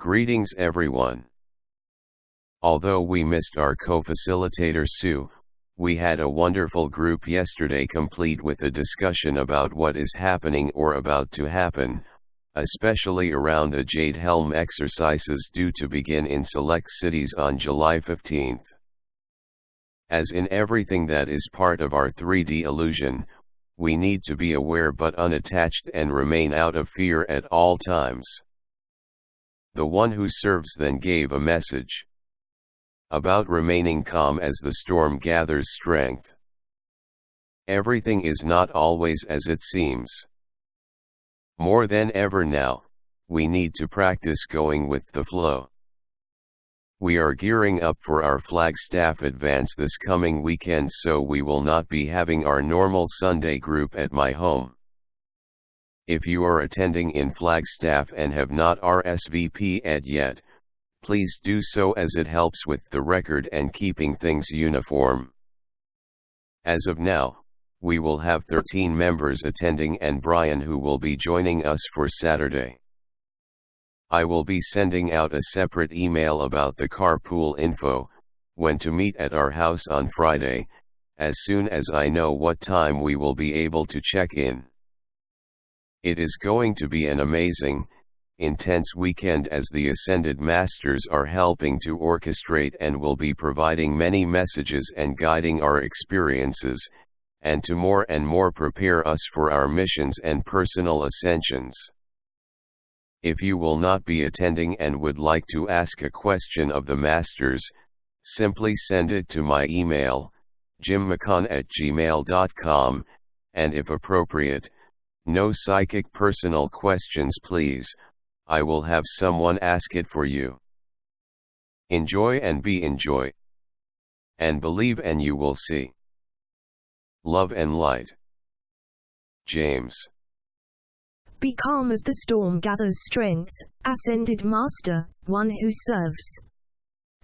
Greetings everyone. Although we missed our co-facilitator Sue, we had a wonderful group yesterday complete with a discussion about what is happening or about to happen, especially around the Jade Helm exercises due to begin in select cities on July 15th. As in everything that is part of our 3D illusion, we need to be aware but unattached and remain out of fear at all times. The one who serves then gave a message about remaining calm as the storm gathers strength. Everything is not always as it seems. More than ever now, we need to practice going with the flow. We are gearing up for our Flagstaff advance this coming weekend, so we will not be having our normal Sunday group at my home. If you are attending in Flagstaff and have not RSVP'd yet, please do so as it helps with the record and keeping things uniform. As of now, we will have 13 members attending and Brian who will be joining us for Saturday. I will be sending out a separate email about the carpool info, when to meet at our house on Friday, as soon as I know what time we will be able to check in. It is going to be an amazing, intense weekend as the Ascended Masters are helping to orchestrate and will be providing many messages and guiding our experiences, and to more and more prepare us for our missions and personal ascensions. If you will not be attending and would like to ask a question of the Masters, simply send it to my email, jimmccon@gmail.com, and if appropriate, no psychic personal questions please, I will have someone ask it for you. Enjoy and be enjoy. And believe and you will see. Love and light. James. Be calm as the storm gathers strength, Ascended Master, one who serves.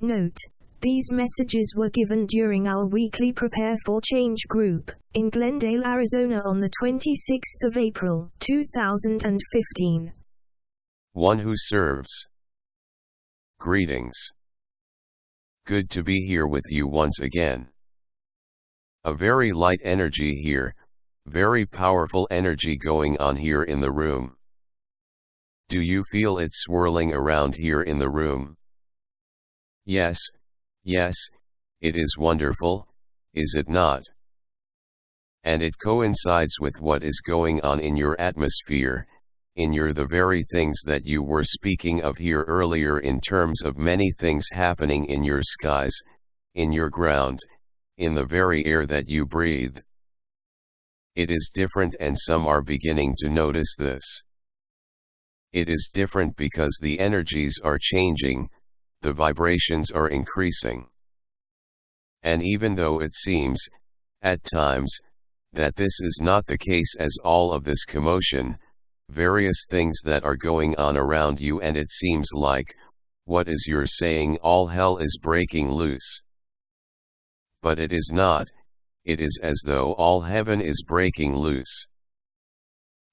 Note: these messages were given during our weekly Prepare for Change group, in Glendale, Arizona on the 26th of April, 2015. One who serves. Greetings. Good to be here with you once again. A very light energy here, very powerful energy going on here in the room. Do you feel it swirling around here in the room? Yes, it is wonderful, is it not? And it coincides with what is going on in your atmosphere, in the very things that you were speaking of here earlier in terms of many things happening in your skies, in your ground, in the very air that you breathe. It is different and some are beginning to notice this. It is different because the energies are changing, the vibrations are increasing. And even though it seems, at times, that this is not the case as all of this commotion, various things that are going on around you and it seems like, what is you're saying all hell is breaking loose. But it is not. It is as though all heaven is breaking loose.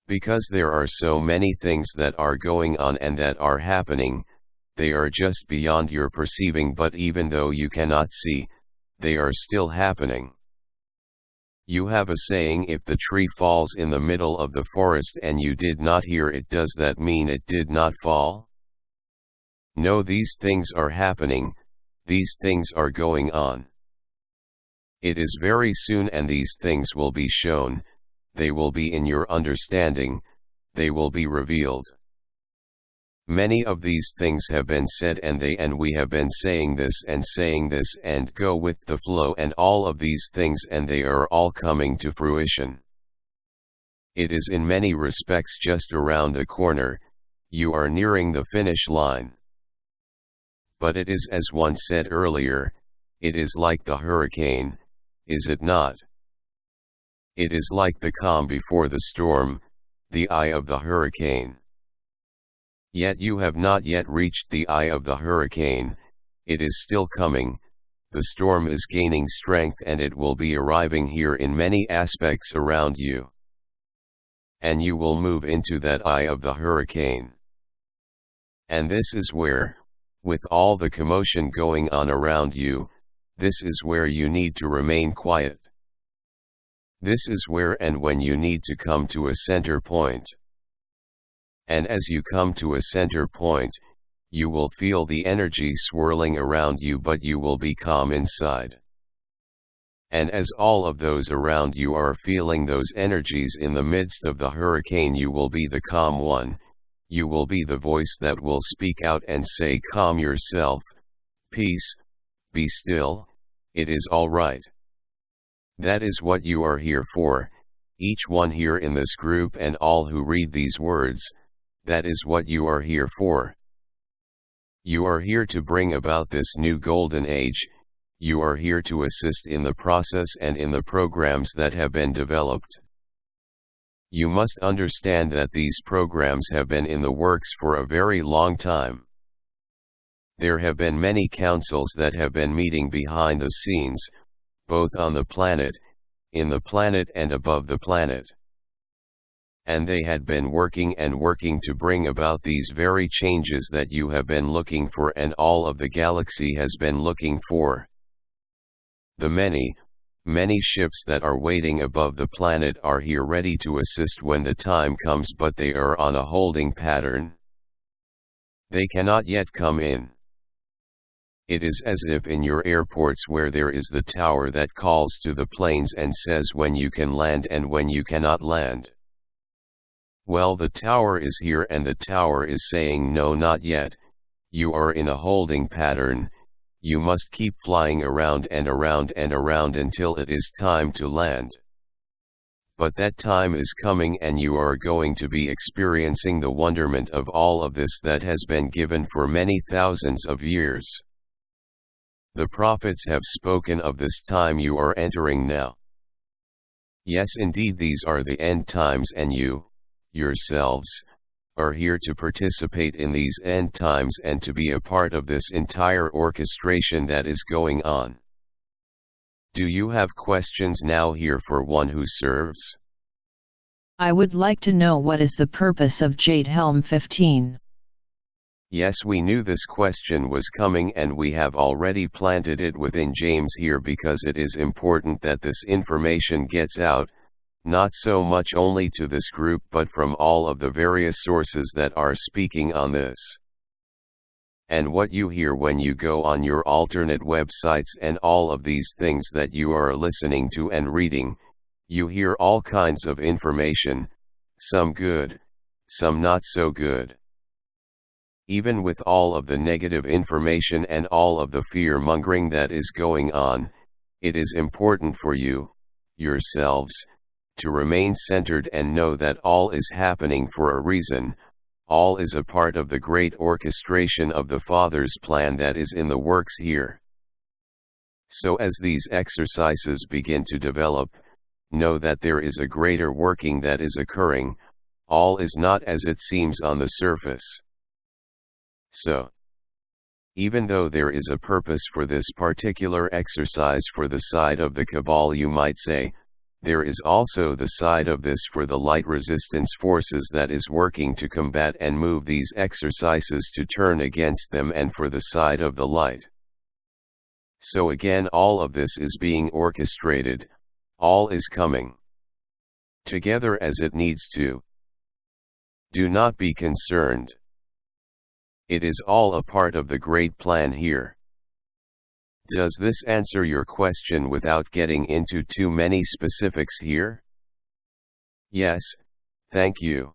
Because there are so many things that are going on and that are happening, they are just beyond your perceiving, but even though you cannot see, they are still happening. You have a saying, if the tree falls in the middle of the forest and you did not hear it, does that mean it did not fall? No, these things are happening, these things are going on. It is very soon and these things will be shown, they will be in your understanding, they will be revealed. Many of these things have been said and we have been saying this and go with the flow and all of these things and they are all coming to fruition. It is in many respects just around the corner, you are nearing the finish line. But it is as one said earlier, it is like the hurricane, is it not? It is like the calm before the storm, the eye of the hurricane. Yet you have not yet reached the eye of the hurricane, it is still coming, the storm is gaining strength and it will be arriving here in many aspects around you. And you will move into that eye of the hurricane. And this is where, with all the commotion going on around you, this is where you need to remain quiet. This is where and when you need to come to a center point. And as you come to a center point, you will feel the energy swirling around you, but you will be calm inside. And as all of those around you are feeling those energies in the midst of the hurricane, you will be the calm one. You will be the voice that will speak out and say, calm yourself, peace, be still, it is all right. That is what you are here for, each one here in this group and all who read these words, that is what you are here for. You are here to bring about this new golden age, you are here to assist in the process and in the programs that have been developed. You must understand that these programs have been in the works for a very long time. There have been many councils that have been meeting behind the scenes, both on the planet, in the planet and above the planet. And they had been working to bring about these very changes that you have been looking for and all of the galaxy has been looking for. The many ships that are waiting above the planet are here ready to assist when the time comes, but they are on a holding pattern. They cannot yet come in. It is as if in your airports where there is the tower that calls to the planes and says when you can land and when you cannot land. Well, the tower is here and the tower is saying no, not yet, you are in a holding pattern. You must keep flying around and around and around until it is time to land. But that time is coming and you are going to be experiencing the wonderment of all of this that has been given for many thousands of years. The prophets have spoken of this time you are entering now. Yes, indeed, these are the end times and you, yourselves, are here to participate in these end times and to be a part of this entire orchestration that is going on. Do you have questions now here for one who serves? I would like to know what is the purpose of Jade Helm 15? Yes, we knew this question was coming and we have already planted it within James here because it is important that this information gets out. Not so much only to this group but from all of the various sources that are speaking on this. And what you hear when you go on your alternate websites and all of these things that you are listening to and reading, you hear all kinds of information, some good, some not so good. Even with all of the negative information and all of the fear-mongering that is going on, it is important for you, yourselves, to remain centered and know that all is happening for a reason, all is a part of the great orchestration of the Father's plan that is in the works here. So as these exercises begin to develop, know that there is a greater working that is occurring, all is not as it seems on the surface. So, even though there is a purpose for this particular exercise for the side of the Cabal, you might say, there is also the side of this for the light resistance forces that is working to combat and move these exercises to turn against them, and for the side of the light. So again, all of this is being orchestrated, all is coming together as it needs to. Do not be concerned. It is all a part of the great plan here. Does this answer your question without getting into too many specifics here? Yes, thank you.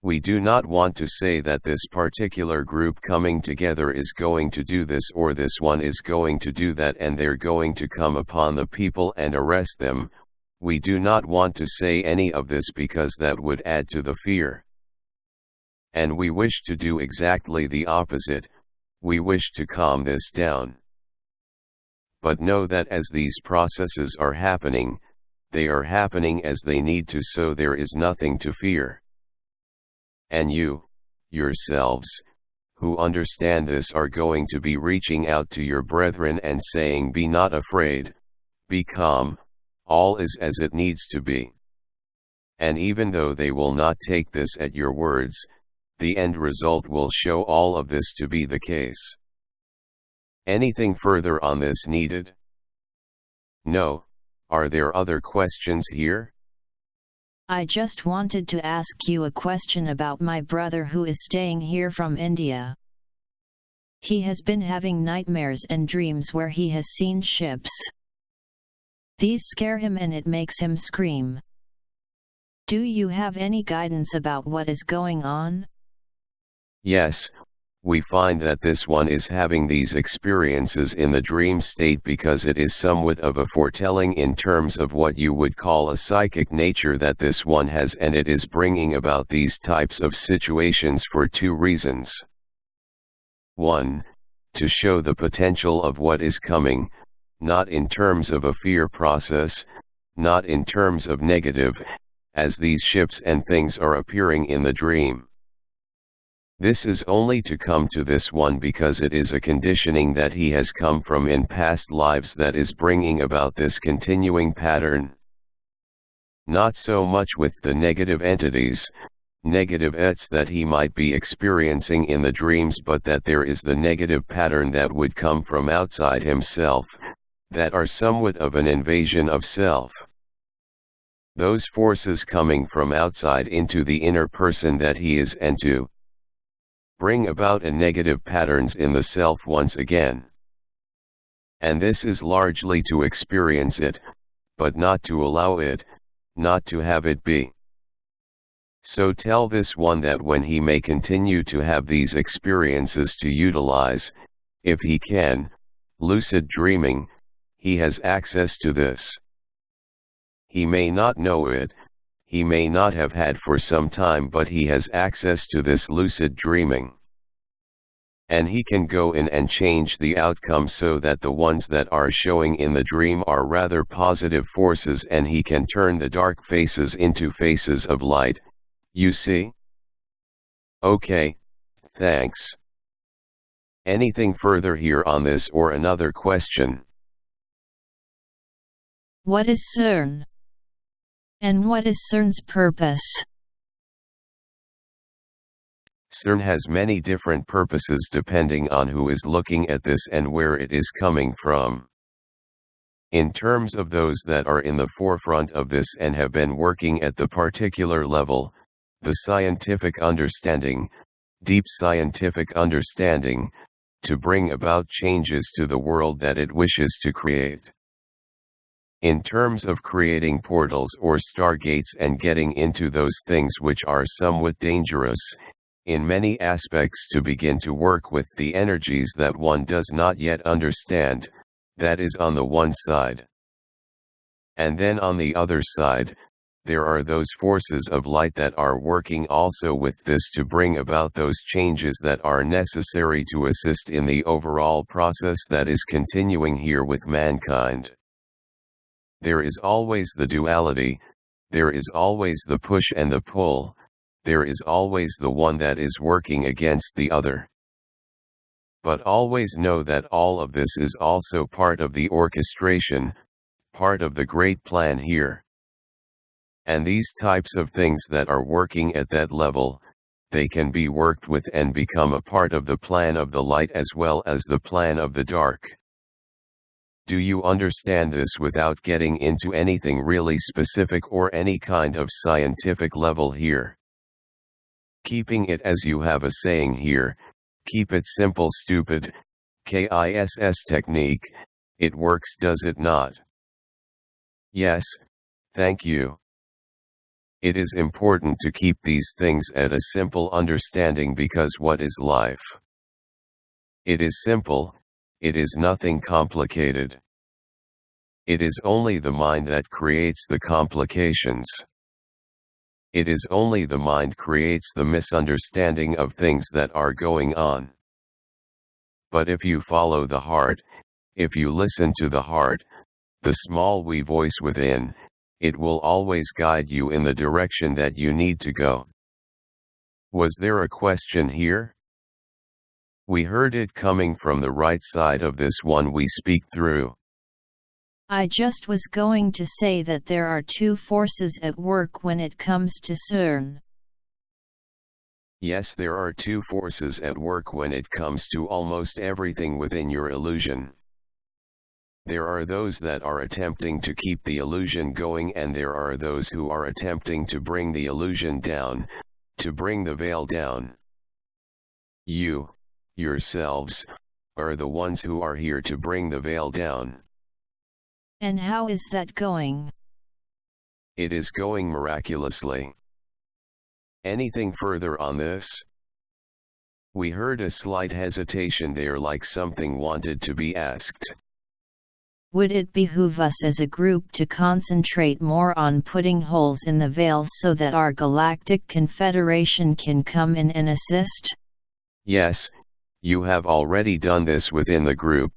We do not want to say that this particular group coming together is going to do this or this one is going to do that and they're going to come upon the people and arrest them. We do not want to say any of this because that would add to the fear. And we wish to do exactly the opposite, we wish to calm this down. But know that as these processes are happening, they are happening as they need to, so there is nothing to fear. And you, yourselves, who understand this are going to be reaching out to your brethren and saying, be not afraid, be calm, all is as it needs to be. And even though they will not take this at your words, the end result will show all of this to be the case. Anything further on this needed? No. Are there other questions here? I just wanted to ask you a question about my brother who is staying here from India. He has been having nightmares and dreams where he has seen ships. These scare him and it makes him scream. Do you have any guidance about what is going on? Yes, we find that this one is having these experiences in the dream state because it is somewhat of a foretelling in terms of what you would call a psychic nature that this one has, and it is bringing about these types of situations for two reasons. 1. To show the potential of what is coming, not in terms of a fear process, not in terms of negative, as these ships and things are appearing in the dream. This is only to come to this one because it is a conditioning that he has come from in past lives that is bringing about this continuing pattern. Not so much with the negative entities, negative ets that he might be experiencing in the dreams, but that there is the negative pattern that would come from outside himself, that are somewhat of an invasion of self. Those forces coming from outside into the inner person that he is, and to bring about a negative patterns in the self once again. And this is largely to experience it, but not to allow it, not to have it be. So tell this one that when he may continue to have these experiences to utilize, if he can, lucid dreaming, he has access to this. He may not know it, he may not have had for some time, but he has access to this lucid dreaming. And he can go in and change the outcome so that the ones that are showing in the dream are rather positive forces, and he can turn the dark faces into faces of light, you see? Okay, thanks. Anything further here on this or another question? What is CERN? And what is CERN's purpose? CERN has many different purposes depending on who is looking at this and where it is coming from. In terms of those that are in the forefront of this and have been working at the particular level, the scientific understanding, deep scientific understanding, to bring about changes to the world that it wishes to create. In terms of creating portals or stargates and getting into those things which are somewhat dangerous, in many aspects to begin to work with the energies that one does not yet understand, that is on the one side. And then on the other side, there are those forces of light that are working also with this to bring about those changes that are necessary to assist in the overall process that is continuing here with mankind. There is always the duality, there is always the push and the pull, there is always the one that is working against the other. But always know that all of this is also part of the orchestration, part of the great plan here. And these types of things that are working at that level, they can be worked with and become a part of the plan of the light as well as the plan of the dark. Do you understand this without getting into anything really specific or any kind of scientific level here? Keeping it as you have a saying here, keep it simple stupid, KISS technique, it works does it not? Yes, thank you. It is important to keep these things at a simple understanding because what is life? It is simple, it is nothing complicated. It is only the mind that creates the complications. It is only the mind creates the misunderstanding of things that are going on. But if you follow the heart, if you listen to the heart, the small wee voice within, it will always guide you in the direction that you need to go. Was there a question here? We heard it coming from the right side of this one we speak through. I just was going to say that there are two forces at work when it comes to CERN. Yes, there are two forces at work when it comes to almost everything within your illusion. There are those that are attempting to keep the illusion going, and there are those who are attempting to bring the illusion down, to bring the veil down. You, yourselves, are the ones who are here to bring the veil down. And how is that going? It is going miraculously. Anything further on this? We heard a slight hesitation there, like something wanted to be asked. Would it behoove us as a group to concentrate more on putting holes in the veils so that our Galactic Confederation can come in and assist? Yes, you have already done this within the group.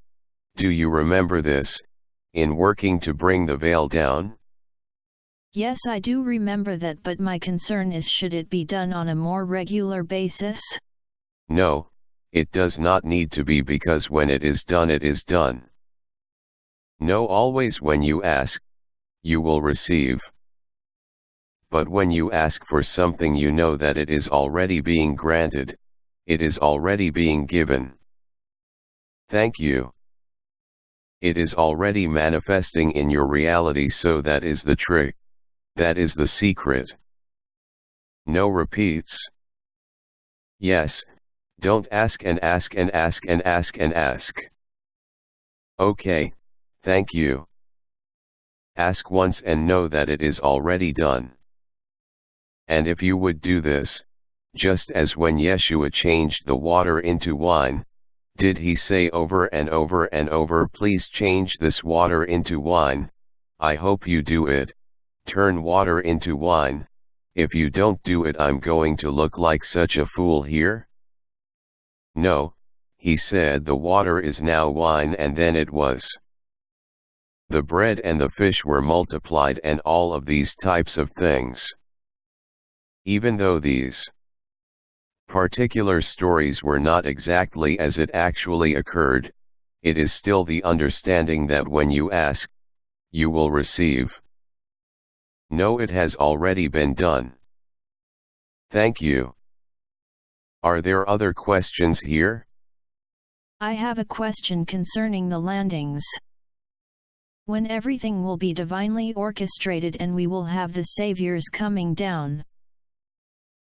Do you remember this, in working to bring the veil down? Yes, I do remember that, but my concern is, should it be done on a more regular basis? No, it does not need to be, because when it is done, it is done. No, always when you ask, you will receive. But when you ask for something, you know that it is already being granted, it is already being given. Thank you. It is already manifesting in your reality, so that is the trick. That is the secret. No repeats. Yes, don't ask and ask and ask and ask and ask. Okay, thank you. Ask once and know that it is already done. And if you would do this, just as when Yeshua changed the water into wine, did he say over and over and over, please change this water into wine? I hope you do it. Turn water into wine. If you don't do it, I'm going to look like such a fool here? No, he said the water is now wine, and then it was. The bread and the fish were multiplied, and all of these types of things. Even though these particular stories were not exactly as it actually occurred, it is still the understanding that when you ask, you will receive. No, it has already been done. Thank you. Are there other questions here? I have a question concerning the landings. When everything will be divinely orchestrated and we will have the saviors coming down.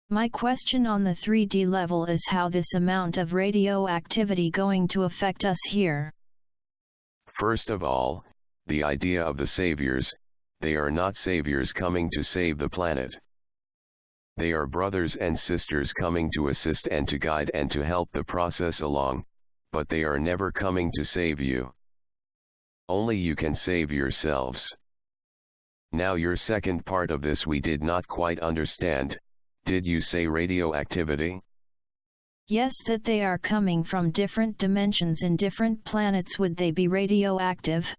My question on the 3D level is how this amount of radioactivity going to affect us here. First of all, the idea of the saviors, they are not saviors coming to save the planet. They are brothers and sisters coming to assist and to guide and to help the process along, but they are never coming to save you. Only you can save yourselves. Now, your second part of this we did not quite understand. Did you say radioactivity? Yes, that they are coming from different dimensions in different planets. Would they be radioactive?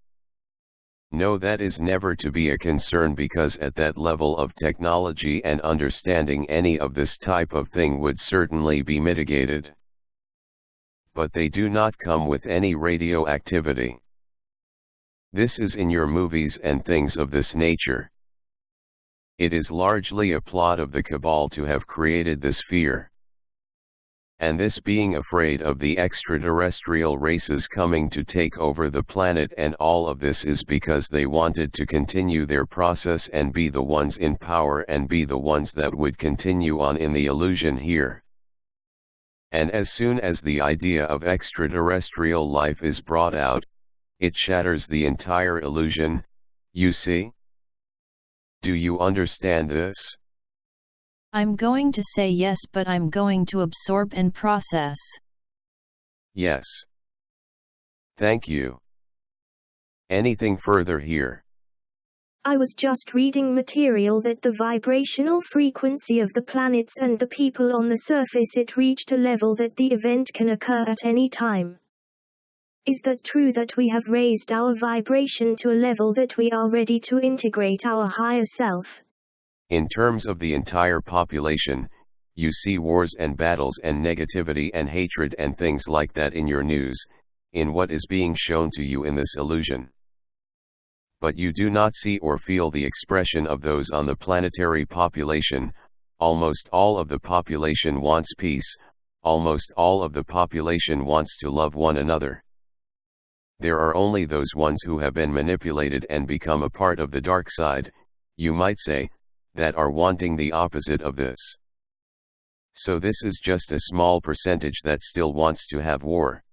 No, that is never to be a concern, because at that level of technology and understanding, any of this type of thing would certainly be mitigated. But they do not come with any radioactivity. This is in your movies and things of this nature. It is largely a plot of the cabal to have created this fear. And this being afraid of the extraterrestrial races coming to take over the planet, and all of this is because they wanted to continue their process and be the ones in power and be the ones that would continue on in the illusion here. And as soon as the idea of extraterrestrial life is brought out, it shatters the entire illusion, you see? Do you understand this? I'm going to say yes, but I'm going to absorb and process. Yes. Thank you. Anything further here? I was just reading material that the vibrational frequency of the planets and the people on the surface, it reached a level that the event can occur at any time. Is that true, that we have raised our vibration to a level that we are ready to integrate our higher self? In terms of the entire population, you see wars and battles and negativity and hatred and things like that in your news, in what is being shown to you in this illusion. But you do not see or feel the expression of those on the planetary population, almost all of the population wants peace, almost all of the population wants to love one another. There are only those ones who have been manipulated and become a part of the dark side, you might say, that are wanting the opposite of this. So this is just a small percentage that still wants to have war.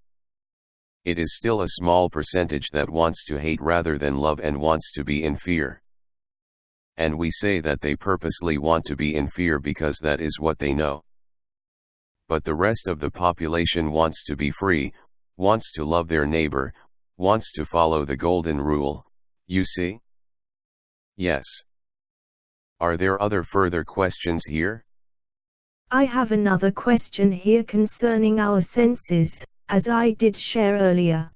It is still a small percentage that wants to hate rather than love and wants to be in fear. And we say that they purposely want to be in fear because that is what they know. But the rest of the population wants to be free, wants to love their neighbor, wants to follow the golden rule, you see? Yes. Are there other further questions here? I have another question here concerning our senses, as I did share earlier.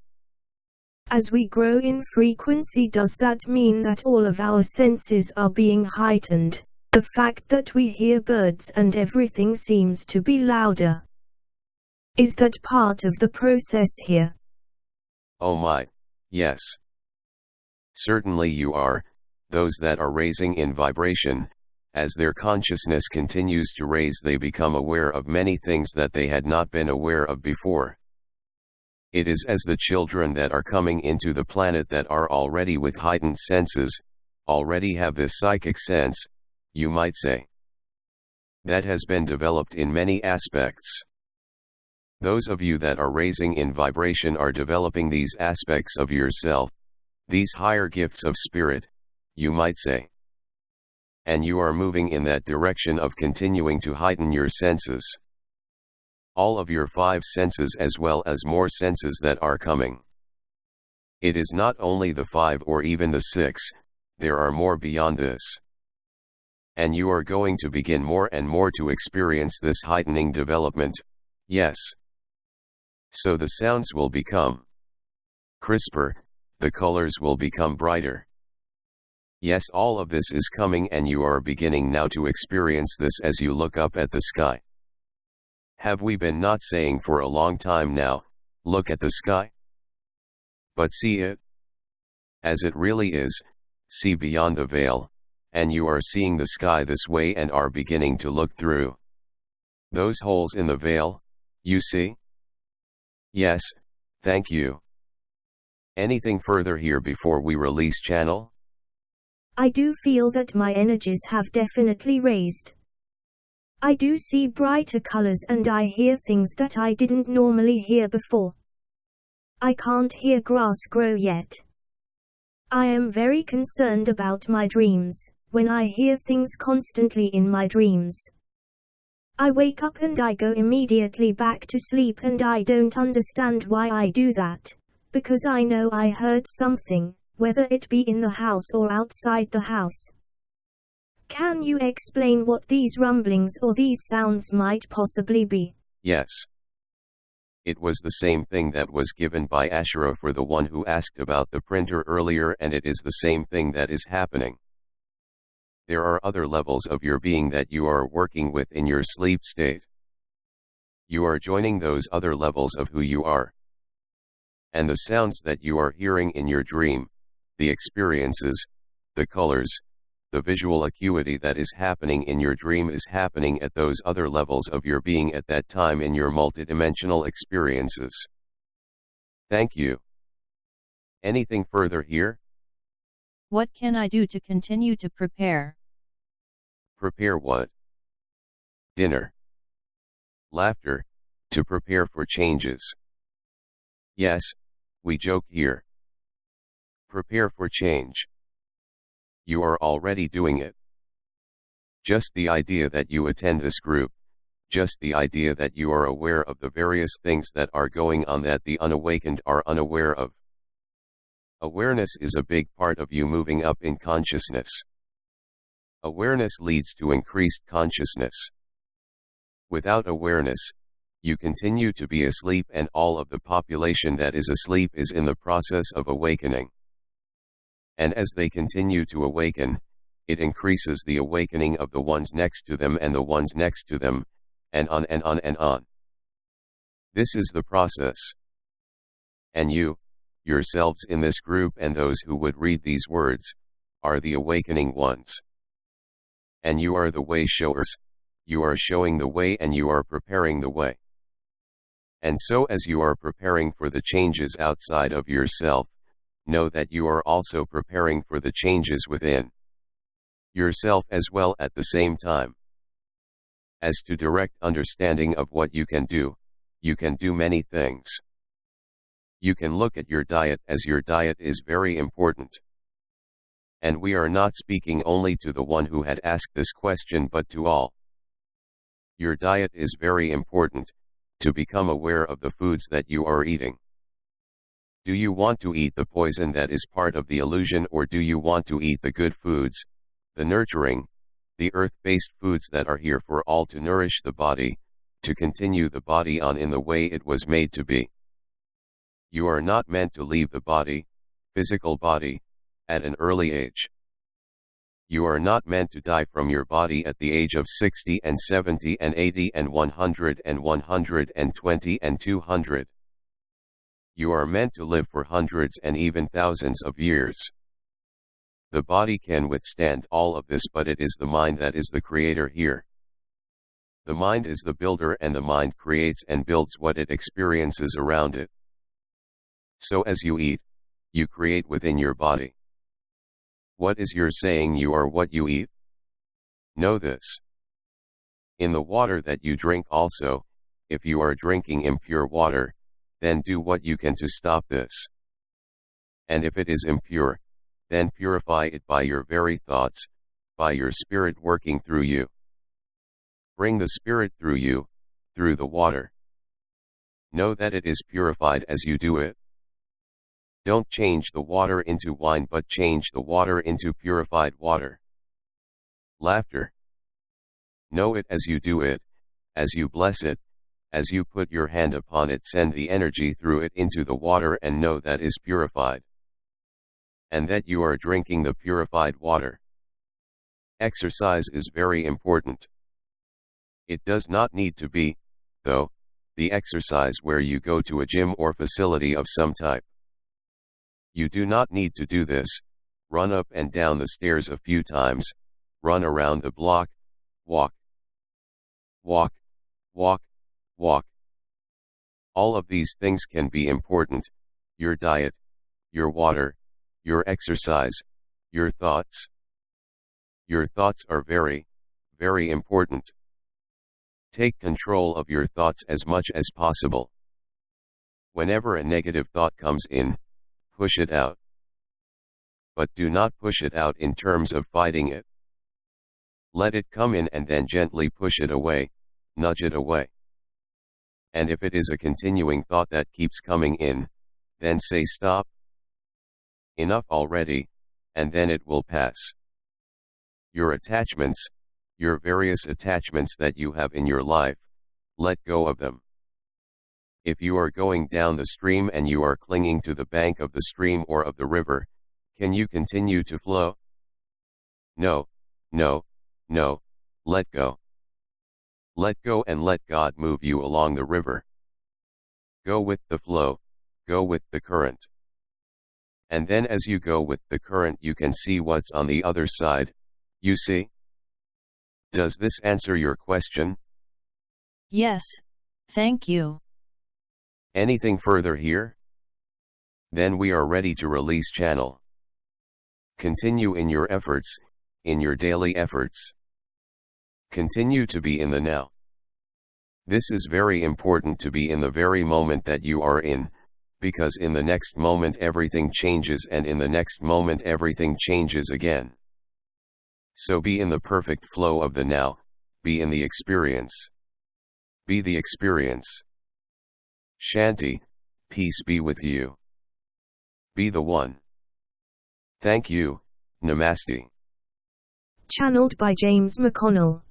As we grow in frequency, does that mean that all of our senses are being heightened? The fact that we hear birds and everything seems to be louder. Is that part of the process here? Oh my, yes. Certainly you are, those that are raising in vibration. As their consciousness continues to raise, they become aware of many things that they had not been aware of before. It is as the children that are coming into the planet that are already with heightened senses, already have this psychic sense, you might say. That has been developed in many aspects. Those of you that are raising in vibration are developing these aspects of yourself, these higher gifts of spirit, you might say. And you are moving in that direction of continuing to heighten your senses. All of your 5 senses as well as more senses that are coming. It is not only the 5 or even the 6, there are more beyond this. And you are going to begin more and more to experience this heightening development, yes. So the sounds will become crisper, the colors will become brighter. Yes, all of this is coming and you are beginning now to experience this as you look up at the sky. Have we been not saying for a long time now, look at the sky? But see it as it really is, see beyond the veil, and you are seeing the sky this way and are beginning to look through those holes in the veil, you see? Yes, thank you. Anything further here before we release channel? I do feel that my energies have definitely raised. I do see brighter colors and I hear things that I didn't normally hear before. I can't hear grass grow yet. I am very concerned about my dreams, when I hear things constantly in my dreams. I wake up and I go immediately back to sleep and I don't understand why I do that, because I know I heard something, whether it be in the house or outside the house. Can you explain what these rumblings or these sounds might possibly be? Yes. It was the same thing that was given by Ashura for the one who asked about the printer earlier, and it is the same thing that is happening. There are other levels of your being that you are working with in your sleep state. You are joining those other levels of who you are. And the sounds that you are hearing in your dream, the experiences, the colors, the visual acuity that is happening in your dream is happening at those other levels of your being at that time in your multidimensional experiences. Thank you. Anything further here? What can I do to continue to prepare? Prepare what? Dinner. Laughter, to prepare for changes. Yes, we joke here. Prepare for change. You are already doing it. Just the idea that you attend this group, just the idea that you are aware of the various things that are going on that the unawakened are unaware of. Awareness is a big part of you moving up in consciousness. Awareness leads to increased consciousness. Without awareness, you continue to be asleep, and all of the population that is asleep is in the process of awakening. And as they continue to awaken, it increases the awakening of the ones next to them and the ones next to them, and on and on and on. This is the process. And you, yourselves in this group and those who would read these words, are the awakening ones. And you are the way showers, you are showing the way and you are preparing the way. And so as you are preparing for the changes outside of yourself, know that you are also preparing for the changes within yourself as well at the same time. As to direct understanding of what you can do many things. You can look at your diet, as your diet is very important. And we are not speaking only to the one who had asked this question but to all. Your diet is very important, to become aware of the foods that you are eating. Do you want to eat the poison that is part of the illusion, or do you want to eat the good foods, the nurturing, the earth-based foods that are here for all to nourish the body, to continue the body on in the way it was made to be? You are not meant to leave the body, physical body, at an early age. You are not meant to die from your body at the age of 60 and 70 and 80 and 100 and 120 and 200. You are meant to live for hundreds and even thousands of years. The body can withstand all of this, but it is the mind that is the creator here. The mind is the builder, and the mind creates and builds what it experiences around it. So as you eat, you create within your body. What is your saying? You are what you eat? Know this. In the water that you drink also, if you are drinking impure water, then do what you can to stop this. And if it is impure, then purify it by your very thoughts, by your spirit working through you. Bring the spirit through you, through the water. Know that it is purified as you do it. Don't change the water into wine, but change the water into purified water. Laughter. Know it as you do it, as you bless it, as you put your hand upon it, send the energy through it into the water and know that is purified. And that you are drinking the purified water. Exercise is very important. It does not need to be, though, the exercise where you go to a gym or facility of some type. You do not need to do this, run up and down the stairs a few times, run around the block, walk, walk, walk, walk. All of these things can be important: your diet, your water, your exercise, your thoughts. Your thoughts are very, very important. Take control of your thoughts as much as possible. Whenever a negative thought comes in, push it out. But do not push it out in terms of fighting it. Let it come in and then gently push it away, nudge it away. And if it is a continuing thought that keeps coming in, then say stop. Enough already, and then it will pass. Your attachments, your various attachments that you have in your life, let go of them. If you are going down the stream and you are clinging to the bank of the stream or of the river, can you continue to flow? No, no, no, let go. Let go and let God move you along the river. Go with the flow, go with the current. And then as you go with the current, you can see what's on the other side, you see? Does this answer your question? Yes, thank you. Anything further here? Then we are ready to release channel. Continue in your efforts, in your daily efforts. Continue to be in the now. This is very important, to be in the very moment that you are in, because in the next moment everything changes, and in the next moment everything changes again. So be in the perfect flow of the now, be in the experience. Be the experience. Shanti, peace be with you. Be the one. Thank you, Namaste. Channeled by James McConnell.